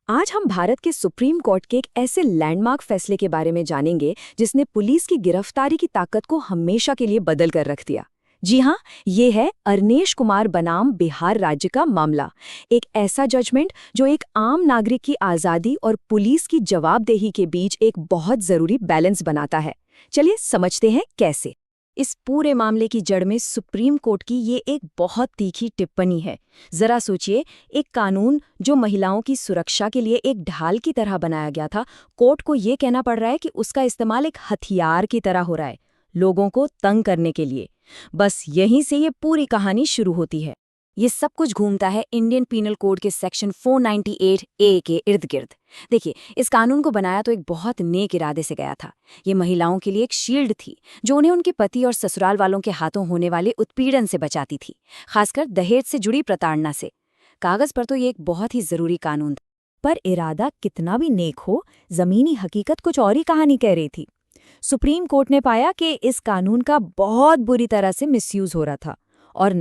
आज हम भारत के सुप्रीम कोर्ट के एक ऐसे लैंडमार्क फैसले के बारे में जानेंगे जिसने पुलिस की गिरफ्तारी की ताकत को हमेशा के लिए बदल कर रख दिया। जी हाँ, ये है अरनेश कुमार बनाम बिहार राज्य का मामला। एक ऐसा जजमेंट जो एक आम नागरिक की आज़ादी और पुलिस की जवाबदेही के बीच एक बहुत ज़रूरी बैलेंस बनाता है। चलिए समझते हैं कैसे। इस पूरे मामले की जड़ में सुप्रीम कोर्ट की ये एक बहुत तीखी टिप्पणी है। जरा सोचिए, एक कानून जो महिलाओं की सुरक्षा के लिए एक ढाल की तरह बनाया गया था, कोर्ट को ये कहना पड़ रहा है कि उसका इस्तेमाल एक हथियार की तरह हो रहा है, लोगों को तंग करने के लिए। बस यहीं से ये पूरी कहानी शुरू होती है। ये सब कुछ घूमता है इंडियन पीनल कोड के सेक्शन 498A के इर्द गिर्द। देखिए, इस कानून को बनाया तो एक बहुत नेक इरादे से गया था। ये महिलाओं के लिए एक शील्ड थी जो उन्हें उनके पति और ससुराल वालों के हाथों होने वाले उत्पीड़न से बचाती थी, खासकर दहेज से जुड़ी प्रताड़ना से। कागज पर तो ये एक बहुत ही जरूरी कानून था, पर इरादा कितना भी नेक हो, जमीनी हकीकत कुछ और ही कहानी कह रही थी। सुप्रीम कोर्ट ने पाया कि इस कानून का बहुत बुरी तरह से मिसयूज हो रहा था, और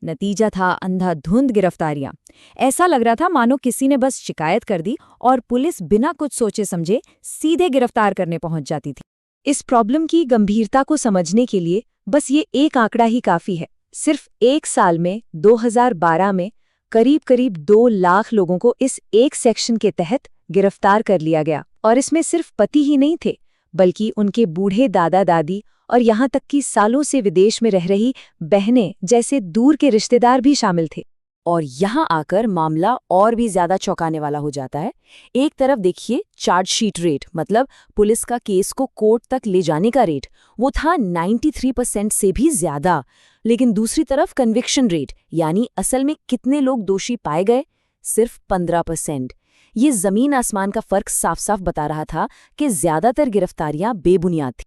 नतीजा था अंधाधुंध गिरफ्तारियां। ऐसा लग रहा था मानो किसी ने बस शिकायत कर दी और पुलिस बिना कुछ सोचे समझे सीधे गिरफ्तार करने पहुंच जाती थी। इस प्रॉब्लम की गंभीरता को समझने के लिए बस ये एक आंकड़ा ही काफी है। सिर्फ एक साल में 2012 में करीब 2 लाख लोगों को इस एक सेक्शन के तहत गिरफ्तार कर लिया गया, और इसमें सिर्फ पति ही नहीं थे, बल्कि उनके बूढ़े दादा दादी और यहाँ तक कि सालों से विदेश में रह रही बहनें जैसे दूर के रिश्तेदार भी शामिल थे। और यहाँ आकर मामला और भी ज्यादा चौंकाने वाला हो जाता है। एक तरफ देखिए चार्जशीट रेट, मतलब पुलिस का केस को कोर्ट तक ले जाने का रेट, वो था 93% से भी ज्यादा। लेकिन दूसरी तरफ कन्विक्शन रेट, यानी असल में कितने लोग दोषी पाए गए, सिर्फ 15%। ये जमीन आसमान का फर्क साफ साफ बता रहा था कि ज्यादातर गिरफ्तारियां बेबुनियाद थी।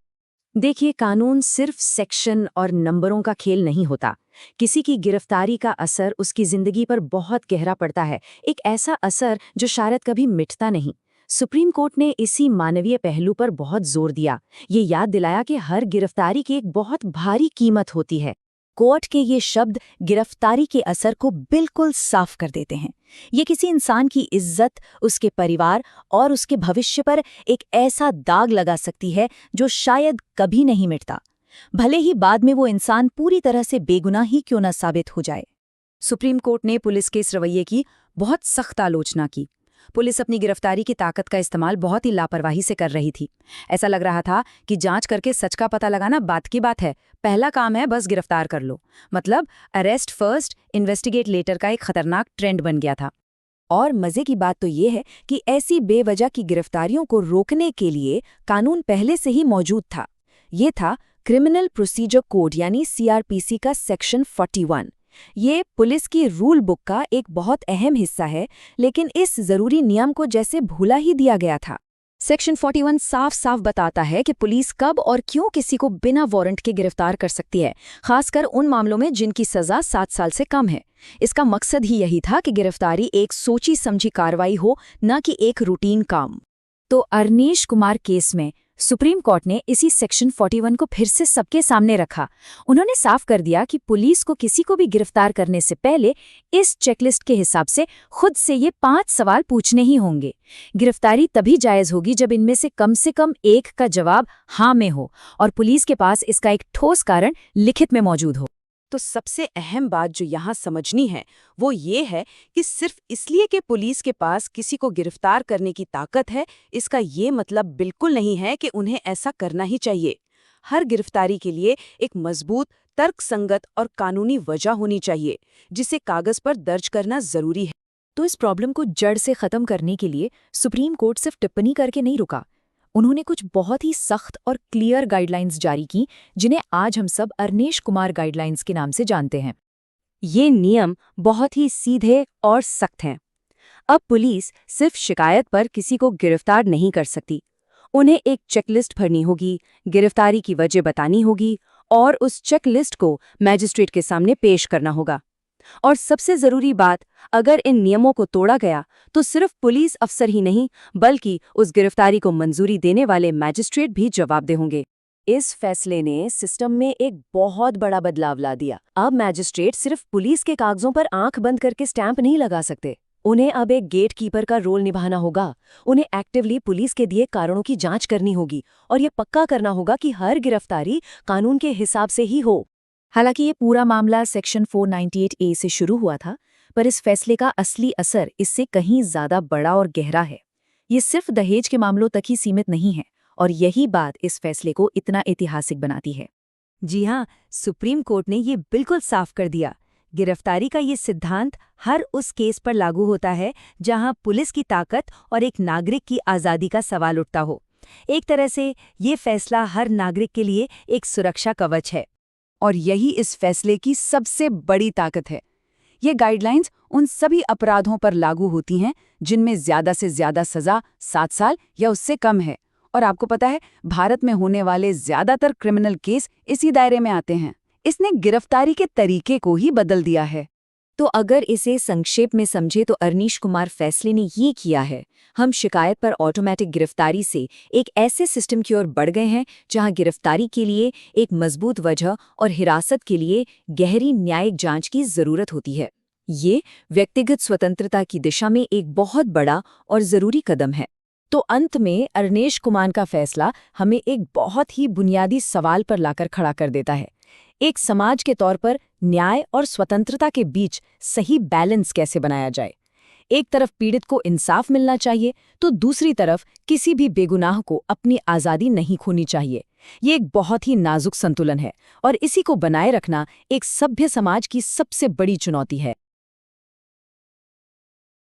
देखिए, कानून सिर्फ सेक्शन और नंबरों का खेल नहीं होता। किसी की गिरफ्तारी का असर उसकी जिंदगी पर बहुत गहरा पड़ता है, एक ऐसा असर जो शायद कभी मिटता नहीं। सुप्रीम कोर्ट ने इसी मानवीय पहलू पर बहुत जोर दिया, ये याद दिलाया कि हर गिरफ्तारी की एक बहुत भारी कीमत होती है। कोर्ट के ये शब्द गिरफ्तारी के असर को बिल्कुल साफ कर देते हैं। ये किसी इंसान की इज्जत, उसके परिवार और उसके भविष्य पर एक ऐसा दाग लगा सकती है जो शायद कभी नहीं मिटता, भले ही बाद में वो इंसान पूरी तरह से बेगुनाह ही क्यों न साबित हो जाए। सुप्रीम कोर्ट ने पुलिस के इस रवैये की बहुत सख्त आलोचना की। पुलिस अपनी गिरफ्तारी की ताकत का इस्तेमाल बहुत ही लापरवाही से कर रही थी। ऐसा लग रहा था कि जांच करके सच का पता लगाना बात की बात है, पहला काम है बस गिरफ्तार कर लो। मतलब अरेस्ट फर्स्ट, इन्वेस्टिगेट लेटर का एक खतरनाक ट्रेंड बन गया था। और मजे की बात तो ये है कि ऐसी बेवजह की गिरफ्तारियों को रोकने के लिए कानून पहले से ही मौजूद था। ये था क्रिमिनल प्रोसीजर कोड यानी CRPC का सेक्शन 41। ये पुलिस की रूल बुक का एक बहुत अहम हिस्सा है, लेकिन इस जरूरी नियम को जैसे भूला ही दिया गया था। सेक्शन 41 साफ साफ बताता है कि पुलिस कब और क्यों किसी को बिना वारंट के गिरफ्तार कर सकती है, खासकर उन मामलों में जिनकी सजा 7 साल से कम है। इसका मकसद ही यही था कि गिरफ्तारी एक सोची समझी कार्रवाई हो, न कि एक रूटीन काम। तो अरनेश कुमार केस में सुप्रीम कोर्ट ने इसी सेक्शन 41 को फिर से सबके सामने रखा। उन्होंने साफ कर दिया कि पुलिस को किसी को भी गिरफ्तार करने से पहले इस चेकलिस्ट के हिसाब से खुद से ये 5 सवाल पूछने ही होंगे। गिरफ्तारी तभी जायज होगी जब इनमें से कम एक का जवाब हाँ में हो और पुलिस के पास इसका एक ठोस कारण लिखित में मौजूद हो। तो सबसे अहम बात जो यहाँ समझनी है वो ये है कि सिर्फ इसलिए कि पुलिस के पास किसी को गिरफ्तार करने की ताकत है, इसका ये मतलब बिल्कुल नहीं है कि उन्हें ऐसा करना ही चाहिए। हर गिरफ्तारी के लिए एक मजबूत, तर्कसंगत और कानूनी वजह होनी चाहिए, जिसे कागज पर दर्ज करना जरूरी है। तो इस प्रॉब्लम को जड़ से खत्म करने के लिए सुप्रीम कोर्ट सिर्फ टिप्पणी करके नहीं रुका। उन्होंने कुछ बहुत ही सख्त और क्लियर गाइडलाइंस जारी की, जिन्हें आज हम सब अरनेश कुमार गाइडलाइंस के नाम से जानते हैं। ये नियम बहुत ही सीधे और सख्त हैं। अब पुलिस सिर्फ शिकायत पर किसी को गिरफ्तार नहीं कर सकती। उन्हें एक चेकलिस्ट भरनी होगी, गिरफ्तारी की वजह बतानी होगी और उस चेकलिस्ट को मैजिस्ट्रेट के सामने पेश करना होगा। और सबसे जरूरी बात, अगर इन नियमों को तोड़ा गया तो सिर्फ पुलिस अफसर ही नहीं, बल्कि उस गिरफ्तारी को मंजूरी देने वाले मैजिस्ट्रेट भी जवाबदेह होंगे। इस फैसले ने सिस्टम में एक बहुत बड़ा बदलाव ला दिया। अब मैजिस्ट्रेट सिर्फ पुलिस के कागजों पर आंख बंद करके स्टैंप नहीं लगा सकते, उन्हें अब एक गेट कीपर का रोल निभाना होगा। उन्हें एक्टिवली पुलिस के दिए कारणों की जांच करनी होगी और ये पक्का करना होगा कि हर गिरफ्तारी कानून के हिसाब से ही हो। हालांकि ये पूरा मामला सेक्शन 498A से शुरू हुआ था, पर इस फैसले का असली असर इससे कहीं ज्यादा बड़ा और गहरा है। ये सिर्फ दहेज के मामलों तक ही सीमित नहीं है और यही बात इस फैसले को इतना ऐतिहासिक बनाती है। जी हाँ, सुप्रीम कोर्ट ने ये बिल्कुल साफ कर दिया। गिरफ्तारी का ये सिद्धांत हर उस केस पर लागू होता है जहां पुलिस की ताकत और एक नागरिक की आज़ादी का सवाल उठता हो। एक तरह से ये फैसला हर नागरिक के लिए एक सुरक्षा कवच है। और यही इस फैसले की सबसे बड़ी ताकत है। ये गाइडलाइंस उन सभी अपराधों पर लागू होती हैं जिनमें ज्यादा से ज्यादा सजा 7 साल या उससे कम है। और आपको पता है, भारत में होने वाले ज्यादातर क्रिमिनल केस इसी दायरे में आते हैं। इसने गिरफ्तारी के तरीके को ही बदल दिया है। तो अगर इसे संक्षेप में समझे तो अरनीश कुमार फैसले ने ये किया है, हम शिकायत पर ऑटोमेटिक गिरफ्तारी से एक ऐसे सिस्टम की ओर बढ़ गए हैं जहां गिरफ्तारी के लिए एक मजबूत वजह और हिरासत के लिए गहरी न्यायिक जांच की जरूरत होती है। ये व्यक्तिगत स्वतंत्रता की दिशा में एक बहुत बड़ा और जरूरी कदम है। तो अंत में अरनीश कुमार का फैसला हमें एक बहुत ही बुनियादी सवाल पर लाकर खड़ा कर देता है। एक समाज के तौर पर न्याय और स्वतंत्रता के बीच सही बैलेंस कैसे बनाया जाए। एक तरफ पीड़ित को इंसाफ मिलना चाहिए तो दूसरी तरफ किसी भी बेगुनाह को अपनी आज़ादी नहीं खोनी चाहिए। ये एक बहुत ही नाजुक संतुलन है और इसी को बनाए रखना एक सभ्य समाज की सबसे बड़ी चुनौती है।